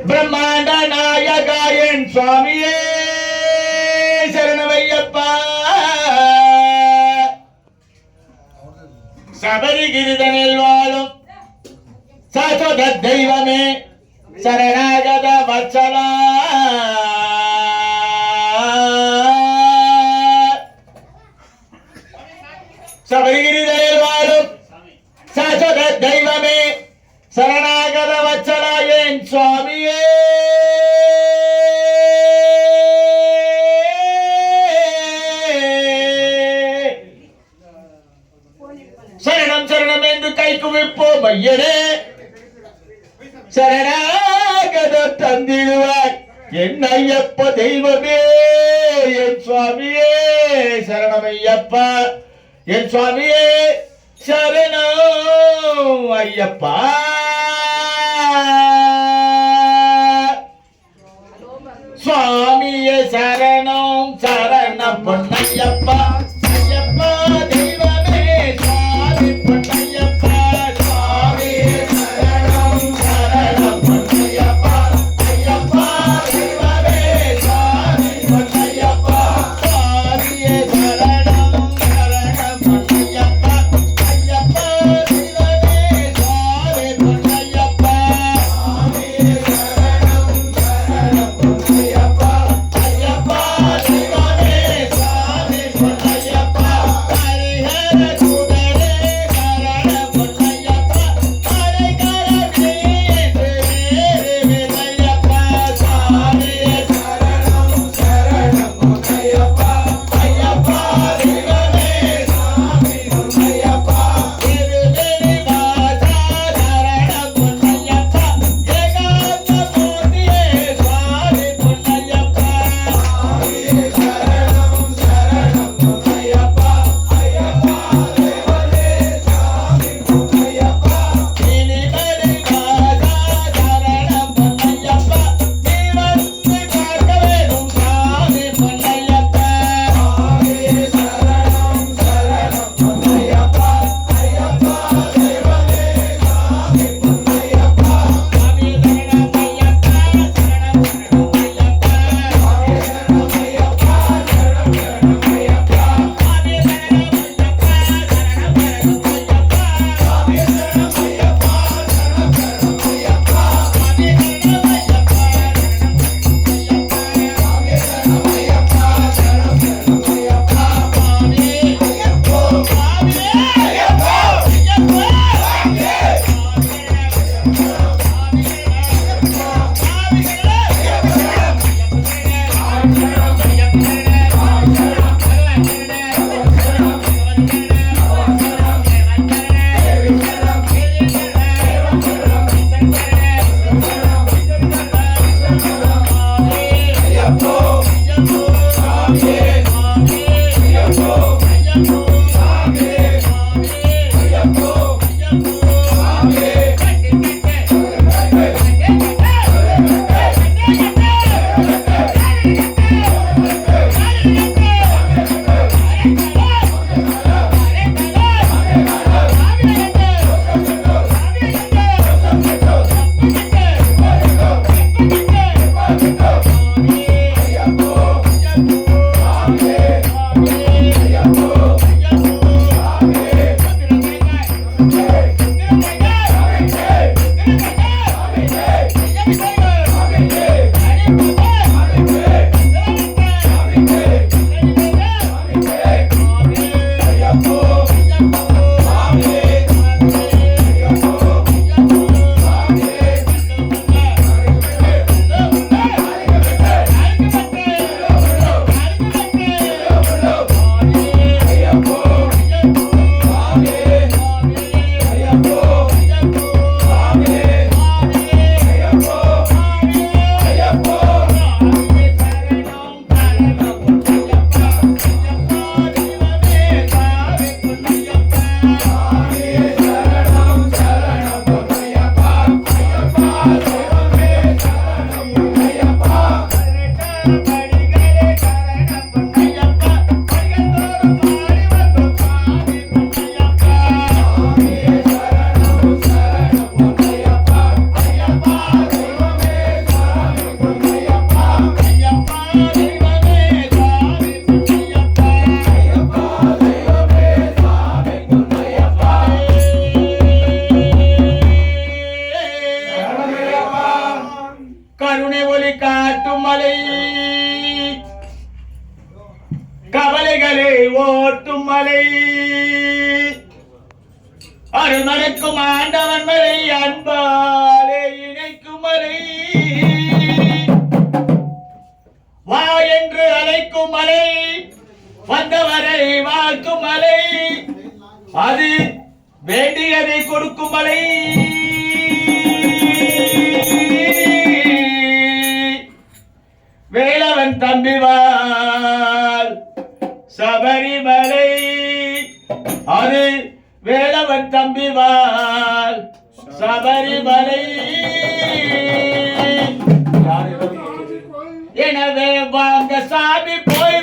பிரம்மாண்ட நாயகாயன் சுவாமியே சரணமையப்பா. சபரிகிரிதனில் வாழும் சாஸ்வத தெய்வமே சரணாகத வத்சலா. சபரிகிரிதனில் வாழும் சாஸ்வத தெய்வமே சரணாகத வத்சலா என் சுவாமியே சரணம் சரணம் என்று கை குவிப்போம் ஐயனே. சரணாகத தந்திடுவாய் என் ஐயப்ப தெய்வமே என் சுவாமியே சரணமையப்பா. என் சுவாமியே சரணம் ஐயப்பா. சுவாமியே சரணம் சரணம் பொன்னையப்பா. ஐயப்பா தெய்வமே சுவாமி பொன்னையப்பா. சுவாமியே சரணம் சரணம் பொன்னையப்பா. ஐயப்பா தெய்வமே சுவாமி பொன்னையப்பா. சுவாமியே சரணம் சரணம் பொன்னையப்பா. ஐயப்பா தெய்வமே சுவாமி காட்டும் மலை கவலைகளை ஓட்டும் மலை அருமனுக்கும் ஆண்டவன் மலை அன்பாலே இணைக்கும் மலை வா என்று அழைக்கும் மலை வந்தவரை வாழ்க்கும் மலை அது வேண்டியதை கொடுக்கும் மலை வேலவன் தம்பிவாள் சபரிமலை அது வேலவன் தம்பிவாள் சபரிமலை எனவே வாங்க சாமி போய்